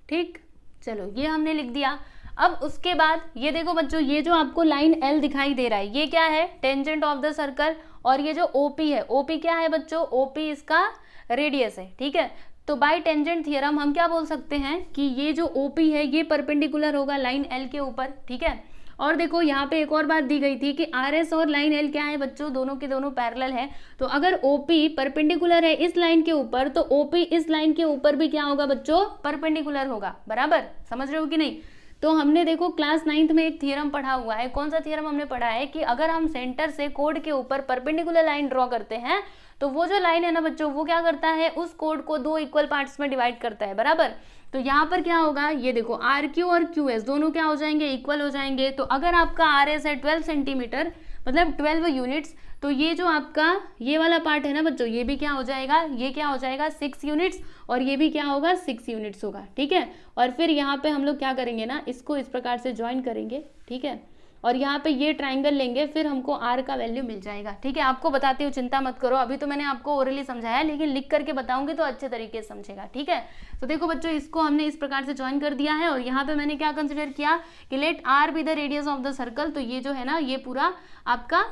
A: ठीक, चलो ये हमने लिख दिया। अब उसके बाद ये देखो बच्चों, ये जो आपको लाइन एल दिखाई दे रहा है ये क्या है, टेंजेंट ऑफ द सर्कल। और ये जो ओपी है, ओपी क्या है बच्चों, ओपी इसका रेडियस है। ठीक है, तो बाय टेंजेंट थियरम हम क्या बोल सकते हैं कि ये जो ओपी है ये परपेंडिकुलर होगा लाइन एल के ऊपर। ठीक है, और देखो यहाँ पे एक और बात दी गई थी कि आर एस और लाइन एल क्या है बच्चों, दोनों के दोनों पैरेलल है। तो अगर ओपी परपेंडिकुलर है इस लाइन के ऊपर तो ओपी इस लाइन के ऊपर भी क्या होगा बच्चों, परपेंडिकुलर होगा। बराबर समझ रहे हो कि नहीं। तो हमने देखो क्लास 9th में एक थ्योरम पढ़ा हुआ है। कौन सा थ्योरम हमने पढ़ा है कि अगर हम सेंटर से कोड के ऊपर परपेंडिकुलर लाइन ड्रॉ करते हैं तो वो जो लाइन है ना बच्चों, वो क्या करता है, उस कोड को दो इक्वल पार्ट्स में डिवाइड करता है। बराबर, तो यहाँ पर क्या होगा, ये देखो आर क्यू और क्यू एस दोनों क्या हो जाएंगे, इक्वल हो जाएंगे। तो अगर आपका आर एस है 12 सेंटीमीटर मतलब 12 यूनिट्स, तो ये जो आपका ये वाला पार्ट है ना बच्चों, ये भी क्या हो जाएगा, ये क्या हो जाएगा 6 यूनिट्स, और ये भी क्या होगा 6 यूनिट्स होगा। ठीक है, और फिर यहाँ पे हम लोग क्या करेंगे ना, इसको इस प्रकार से ज्वाइन करेंगे। ठीक है, और यहाँ पे ये ट्राइंगल लेंगे, फिर हमको आर का वैल्यू मिल जाएगा। ठीक है, आपको बताती हूँ, चिंता मत करो, अभी तो मैंने आपको ओरली समझाया, लेकिन लिख करके बताऊंगी तो अच्छे तरीके से समझेगा। ठीक है, तो देखो बच्चों, इसको हमने इस प्रकार से ज्वाइन कर दिया है, और यहाँ पे मैंने क्या कंसिडर किया कि let R be the radius of the circle. तो ये जो है ना, ये पूरा आपका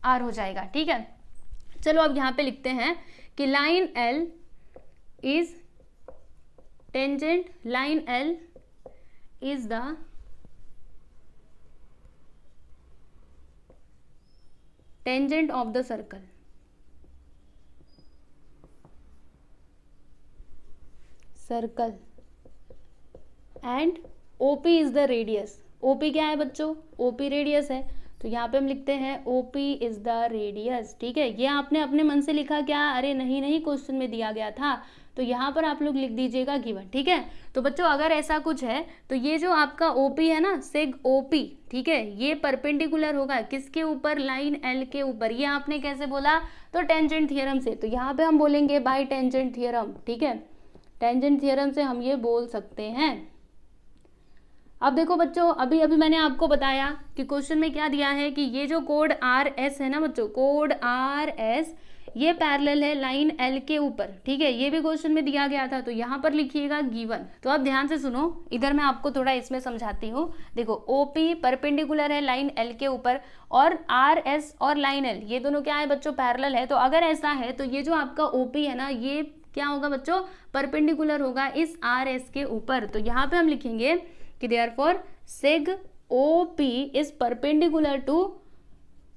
A: आर हो जाएगा। ठीक है, चलो अब यहाँ पे लिखते हैं कि line L is tangent, line L is the tangent of the circle. Circle and OP is the radius. OP क्या है बच्चों, ओपी रेडियस है। तो यहाँ पे हम लिखते हैं ओपी इज द रेडियस। ठीक है, ये आपने अपने मन से लिखा क्या, अरे नहीं नहीं, क्वेश्चन में दिया गया था, तो यहाँ पर आप लोग लिख दीजिएगा गिवन। ठीक है, तो बच्चों अगर ऐसा कुछ है तो ये जो आपका ओपी है ना, सेग ओपी, ठीक है, ये परपेंडिकुलर होगा किसके ऊपर, लाइन एल के ऊपर। ये आपने कैसे बोला, तो टेंजेंट थियरम से। तो यहाँ पे हम बोलेंगे बाय टेंजेंट थियरम। ठीक है, टेंजेंट थियरम से हम ये बोल सकते हैं। अब देखो बच्चों, अभी अभी मैंने आपको बताया कि क्वेश्चन में क्या दिया है कि ये जो कोड आर एस है ना बच्चों, कोड आर एस ये पैरेलल है लाइन एल के ऊपर। ठीक है, ये भी क्वेश्चन में दिया गया था, तो यहाँ पर लिखिएगा गिवन। तो अब ध्यान से सुनो, इधर मैं आपको थोड़ा इसमें समझाती हूँ। देखो ओपी परपेंडिकुलर है लाइन एल के ऊपर, और आर एस और लाइन एल ये दोनों क्या है बच्चों, पैरेलल है। तो अगर ऐसा है तो ये जो आपका ओपी है ना, ये क्या होगा बच्चों, परपेंडिकुलर होगा इस आर एस के ऊपर। तो यहाँ पे हम लिखेंगे कि therefore seg OP is perpendicular to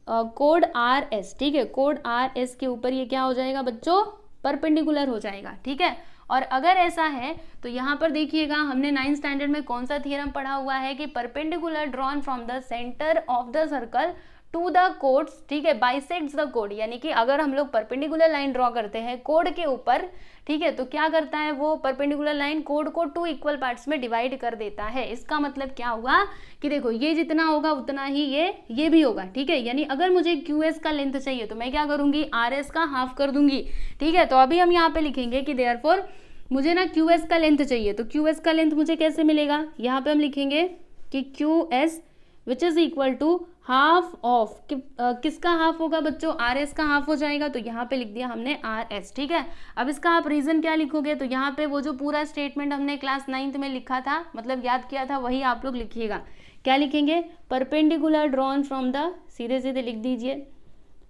A: कोड आर एस। ठीक है, कोड आर एस के ऊपर ये क्या हो जाएगा बच्चों, परपेंडिकुलर हो जाएगा। ठीक है, और अगर ऐसा है तो यहाँ पर देखिएगा, हमने 9th स्टैंडर्ड में कौन सा थ्योरम पढ़ा हुआ है कि perpendicular drawn from the centre of the circle to the chords. ठीक है, बाइसेक्ट्स द कोड, यानी कि अगर हम लोग परपेंडिकुलर लाइन ड्रॉ करते हैं कोड के ऊपर, ठीक है, तो क्या करता है वो परपेंडिकुलर लाइन कोड को 2 इक्वल पार्ट्स में डिवाइड कर देता है। इसका मतलब क्या हुआ कि देखो ये जितना होगा उतना ही ये भी होगा। ठीक है, यानी अगर मुझे QS का लेंथ चाहिए तो मैं क्या करूंगी, RS का हाफ कर दूंगी। ठीक है, तो अभी हम यहाँ पे लिखेंगे कि देयरफॉर मुझे ना QS का लेंथ चाहिए, तो QS का लेंथ मुझे कैसे मिलेगा, यहाँ पे हम लिखेंगे कि QS which is equal to half of, किसका हाफ होगा बच्चों, RS का हाफ हो जाएगा। तो यहाँ पे लिख दिया हमने RS। ठीक है, अब इसका आप रीजन क्या लिखोगे, तो यहाँ पे वो जो पूरा स्टेटमेंट हमने क्लास 9th में लिखा था, मतलब याद किया था, वही आप लोग लिखिएगा। क्या लिखेंगे, परपेंडिकुलर ड्रॉन फ्रॉम द, सीधे सीधे लिख दीजिए।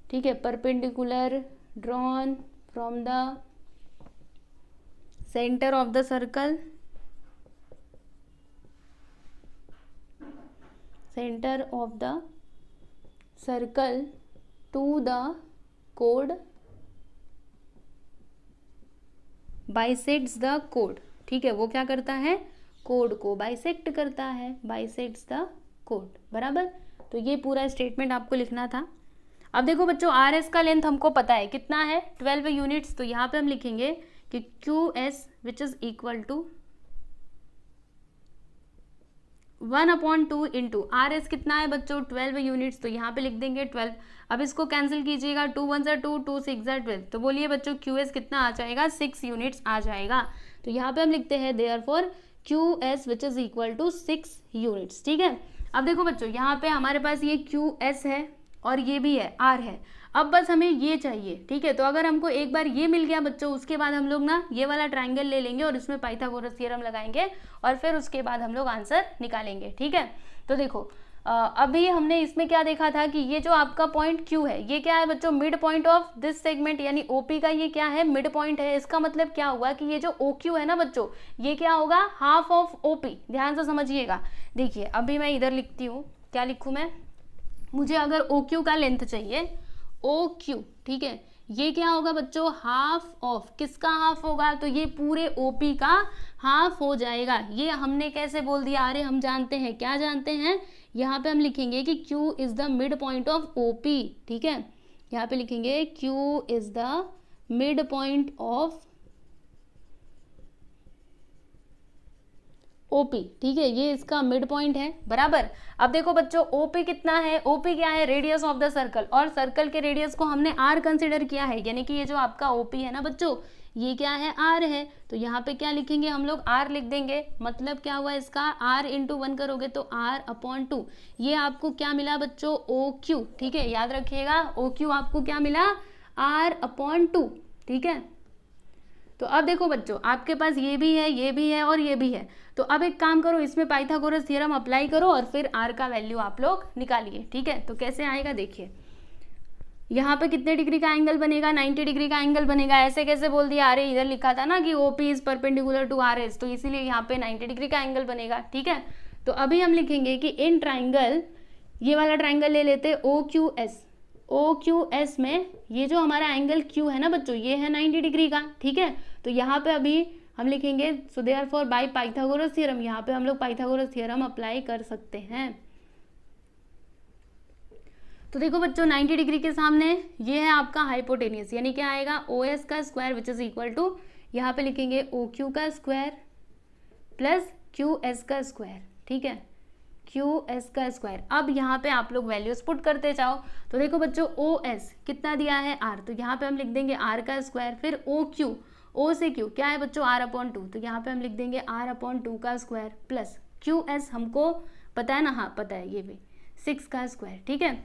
A: ठीक है, perpendicular drawn from the centre of the circle, centre of the circle to the code bisects the code. ठीक है, वो क्या करता है, कोड को बाइसेक्ट करता है, बाइसेक्ट्स द कोड। बराबर, तो ये पूरा स्टेटमेंट आपको लिखना था। अब देखो बच्चों, RS का लेंथ हमको पता है कितना है, 12 यूनिट्स। तो यहाँ पे हम लिखेंगे कि QS which is equal to 1/2 into RS कितना है बच्चों, 12 यूनिट्स। तो यहाँ पे लिख देंगे 12। अब इसको कैंसिल कीजिएगा, 2 1 2, 2 6 12। तो बोलिए बच्चों QS कितना आ जाएगा, 6 यूनिट्स आ जाएगा। तो यहाँ पे हम लिखते हैं therefore QS which is equal to 6 units. ठीक है, अब देखो बच्चों, यहाँ पे हमारे पास ये QS है और ये भी है R है। अब बस हमें ये चाहिए, ठीक है। तो अगर हमको एक बार ये मिल गया बच्चों, उसके बाद हम लोग ना ये वाला ट्राइंगल ले लेंगे और इसमें पाइथागोरस थ्योरम लगाएंगे और फिर उसके बाद हम लोग आंसर निकालेंगे, ठीक है। तो देखो अभी हमने इसमें क्या देखा था कि ये जो आपका पॉइंट Q है, ये क्या है बच्चों, mid point of this segment, यानी OP का ये क्या है, मिड पॉइंट है। इसका मतलब क्या हुआ कि ये जो OQ है ना बच्चों, ये क्या होगा, हाफ ऑफ OP। ध्यान से समझिएगा। देखिए अभी मैं इधर लिखती हूँ, क्या लिखूँ मैं, मुझे अगर OQ का लेंथ चाहिए, OQ, ठीक है, ये क्या होगा बच्चों, हाफ ऑफ, किसका हाफ होगा, तो ये पूरे OP का हाफ हो जाएगा। ये हमने कैसे बोल दिया, अरे हम जानते हैं, क्या जानते हैं, यहाँ पे हम लिखेंगे कि Q is the mid point of OP, ठीक है। यहाँ पे लिखेंगे Q is the mid point of OP, ठीक है, ये इसका मिड पॉइंट है, बराबर। अब देखो बच्चों OP कितना है, OP क्या है, रेडियस ऑफ द सर्कल, और सर्कल के रेडियस को हमने R कंसिडर किया है, यानी कि ये जो आपका OP है ना बच्चों, ये क्या है, R है। तो यहाँ पे क्या लिखेंगे हम लोग, R लिख देंगे। मतलब क्या हुआ इसका, R इंटू 1 करोगे तो R/2। ये आपको क्या मिला बच्चों, OQ, ठीक है, याद रखिएगा, OQ आपको क्या मिला, R/2, ठीक है। तो अब देखो बच्चों, आपके पास ये भी है, ये भी है और ये भी है। तो अब एक काम करो, इसमें पाइथागोरस थ्योरम अप्लाई करो और फिर R का वैल्यू आप लोग निकालिए, ठीक है। तो कैसे आएगा, देखिए यहाँ पे कितने डिग्री का एंगल बनेगा, 90 डिग्री का एंगल बनेगा। ऐसे कैसे बोल दिया, अरे इधर लिखा था ना कि OP is perpendicular to RS, तो इसीलिए यहाँ पे 90 डिग्री का एंगल बनेगा, ठीक है। तो अभी हम लिखेंगे कि इन ट्राइंगल, ये वाला ट्राइंगल ले लेते OQS। OQS में ये जो हमारा एंगल Q है ना बच्चों, ये है 90 डिग्री का, ठीक है। तो यहाँ पे अभी हम लिखेंगे so therefore by Pythagoras theorem, यहाँ पे हम लोग पाइथागोरस थ्योरम अप्लाई कर सकते हैं। तो देखो बच्चों 90 डिग्री के सामने ये है आपका हाइपोटेनियस, यानी क्या आएगा, OS का square which is equal to, यहाँ पे लिखेंगे OQ का स्क्वायर प्लस QS का स्क्वायर, ठीक है, QS का स्क्वायर। अब यहाँ पे आप लोग वैल्यूज पुट करते जाओ। तो देखो बच्चों OS कितना दिया है, R, तो यहाँ पे हम लिख देंगे R का स्क्वायर, फिर OQ, O से Q क्या है बच्चों, R/2, तो यहाँ पे हम लिख देंगे R/2 का स्क्वायर प्लस QS हमको पता है ना, हाँ पता है, ये भी 6 का स्क्वायर, ठीक है।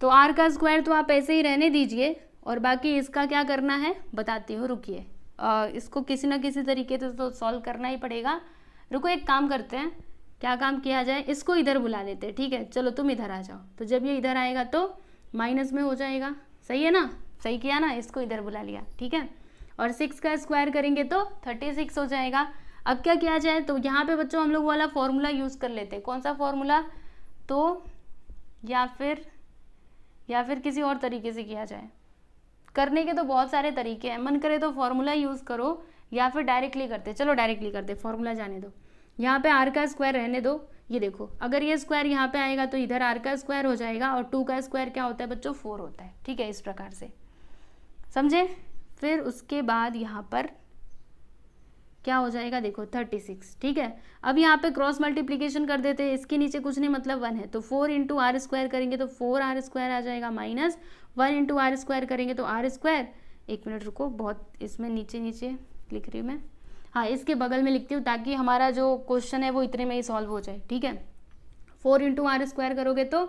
A: तो R का स्क्वायर तो आप ऐसे ही रहने दीजिए और बाकी इसका क्या करना है बताती हूँ, रुकिए। इसको किसी ना किसी तरीके से तो सॉल्व करना ही पड़ेगा। रुको एक काम करते हैं, क्या काम किया जाए, इसको इधर बुला लेते हैं, ठीक है। चलो तुम इधर आ जाओ, तो जब ये इधर आएगा तो माइनस में हो जाएगा, सही है ना, सही किया ना, इसको इधर बुला लिया, ठीक है। और 6 का स्क्वायर करेंगे तो 36 हो जाएगा। अब क्या किया जाए, तो यहाँ पे बच्चों हम लोग वाला फॉर्मूला यूज़ कर लेते हैं। कौन सा फॉर्मूला, तो या फिर किसी और तरीके से किया जाए, करने के तो बहुत सारे तरीके हैं, मन करे तो फॉर्मूला यूज़ करो या फिर डायरेक्टली करते, चलो डायरेक्टली करते, फॉर्मूला जाने दो। यहाँ पे R का स्क्वायर रहने दो, ये देखो अगर ये स्क्वायर यहाँ पे आएगा तो इधर R का स्क्वायर हो जाएगा, और 2 का स्क्वायर क्या होता है बच्चों, 4 होता है, ठीक है, इस प्रकार से, समझे। फिर उसके बाद यहाँ पर क्या हो जाएगा, देखो 36, ठीक है। अब यहाँ पे क्रॉस मल्टीप्लीकेशन कर देते हैं, इसके नीचे कुछ नहीं मतलब 1 है, तो 4 इंटू R स्क्वायर करेंगे तो 4R स्क्वायर आ जाएगा, माइनस 1 इंटू R स्क्वायर करेंगे तो R स्क्वायर, एक मिनट रुको, बहुत इसमें नीचे नीचे लिख रही हूँ मैं, हाँ इसके बगल में लिखती हूँ ताकि हमारा जो क्वेश्चन है वो इतने में ही सॉल्व हो जाए, ठीक है। 4 इंटू R स्क्वायर करोगे तो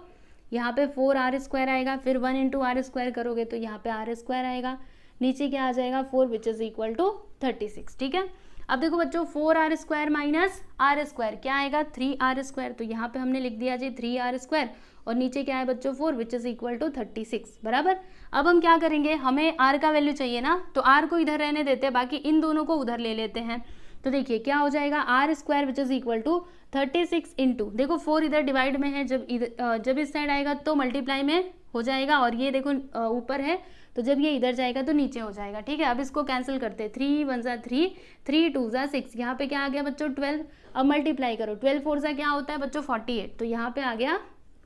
A: यहाँ पे 4R स्क्वायर आएगा, फिर 1 इंटू R स्क्वायर करोगे तो यहाँ पे R स्क्वायर आएगा, नीचे क्या आ जाएगा 4 विच इज इक्वल टू 36, ठीक है। अब देखो बच्चों 4R square minus R square क्या आएगा, 3R स्क्वायर, तो यहाँ पे हमने लिख दिया जी 3R स्क्वायर, और नीचे क्या है बच्चों 4 विच इज इक्वल टू 36, बराबर। अब हम क्या करेंगे, हमें R का वैल्यू चाहिए ना, तो R को इधर रहने देते हैं, बाकी इन दोनों को उधर ले लेते हैं। तो देखिए क्या हो जाएगा, R square which is equal to 36 into, देखो 4 इधर डिवाइड में है, जब इस साइड आएगा तो मल्टीप्लाई में हो जाएगा, और ये देखो ऊपर है, तो जब ये इधर जाएगा तो नीचे हो जाएगा, ठीक है। अब इसको कैंसिल करते हैं, 3 1 ज़ा 3, 3 2 ज़ा 6, यहाँ पे क्या आ गया बच्चों 12। अब मल्टीप्लाई करो, 12 4 ज़ा क्या होता है बच्चों 48, तो यहाँ पे आ गया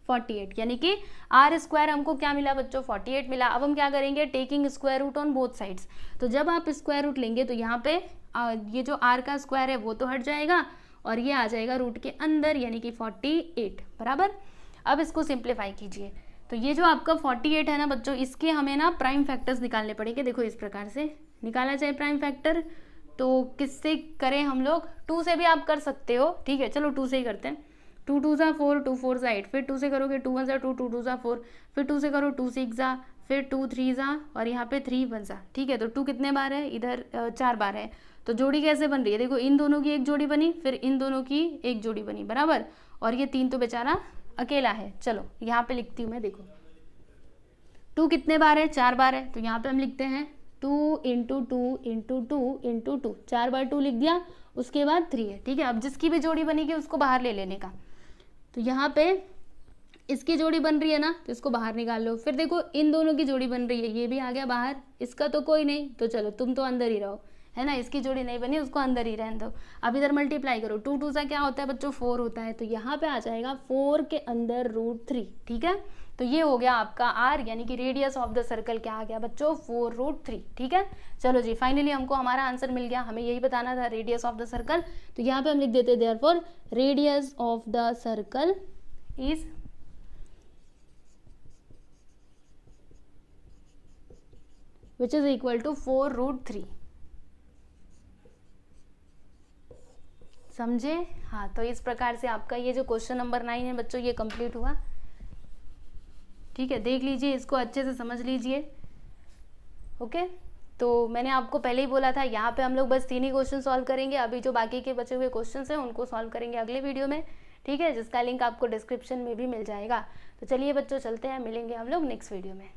A: 48, यानी कि R स्क्वायर हमको क्या मिला बच्चों 48 मिला। अब हम क्या करेंगे, taking square root on both sides, तो जब आप स्क्वायर रूट लेंगे तो यहाँ पे ये जो R का स्क्वायर है वो तो हट जाएगा, और ये आ जाएगा रूट के अंदर, यानी कि 48, बराबर। अब इसको सिंप्लीफाई कीजिए, तो ये जो आपका 48 है ना बच्चों, इसके हमें ना प्राइम फैक्टर्स निकालने पड़ेंगे। देखो इस प्रकार से निकाला जाए प्राइम फैक्टर, तो किससे करें हम लोग, 2 से भी आप कर सकते हो, ठीक है, चलो 2 से ही करते हैं। 2 2 ज़ा 4, 2 4 ज़ा 8, फिर 2 से करोगे 2 1 ज़ा 2, 2 2 ज़ा 4, फिर 2 से करो 2 6 ज़ा फिर 2 3 जा और यहाँ पे 3 1 जा, ठीक है। तो 2 कितने बार है, इधर 4 बार है। तो जोड़ी कैसे बन रही है, देखो इन दोनों की एक जोड़ी बनी, फिर इन दोनों की एक जोड़ी बनी, बराबर। और ये 3 तो बेचारा अकेला है। चलो यहाँ पे लिखती हूँ मैं, देखो 2 कितने बार है, 4 बार है। तो यहाँ पे हम लिखते हैं 2 इंटू 2 इंटू 2 इंटू 2, 4 बार 2 लिख दिया, उसके बाद 3 है, ठीक है। अब जिसकी भी जोड़ी बनेगी उसको बाहर ले लेने का। तो यहाँ पे इसकी जोड़ी बन रही है ना, तो इसको बाहर निकाल लो। फिर देखो इन दोनों की जोड़ी बन रही है, ये भी आ गया बाहर, इसका तो कोई नहीं, तो चलो तुम तो अंदर ही रहो, है ना। इसकी जोड़ी नहीं बनी, उसको अंदर ही रहने दो। अब इधर मल्टीप्लाई करो, 2 2 सा क्या होता है बच्चों, 4 होता है। तो यहाँ पे आ जाएगा 4 के अंदर √3, ठीक है। तो ये हो गया आपका आर, यानी कि रेडियस ऑफ द सर्कल क्या आ गया बच्चों, 4√3, ठीक है। चलो जी, फाइनली हमको हमारा आंसर मिल गया। हमें यही बताना था, रेडियस ऑफ द सर्कल। तो यहाँ पे हम लिख देते therefore radius of the circle is which is equal to 4√3। समझे? हाँ, तो इस प्रकार से आपका ये जो क्वेश्चन नंबर 9 है बच्चों, ये कंप्लीट हुआ, ठीक है। देख लीजिए, इसको अच्छे से समझ लीजिए, ओके। तो मैंने आपको पहले ही बोला था, यहाँ पे हम लोग बस 3 ही क्वेश्चन सॉल्व करेंगे। अभी जो बाकी के बचे हुए क्वेश्चंस हैं उनको सॉल्व करेंगे अगले वीडियो में, ठीक है, जिसका लिंक आपको डिस्क्रिप्शन में भी मिल जाएगा। तो चलिए बच्चों, चलते हैं, मिलेंगे हम लोग नेक्स्ट वीडियो में।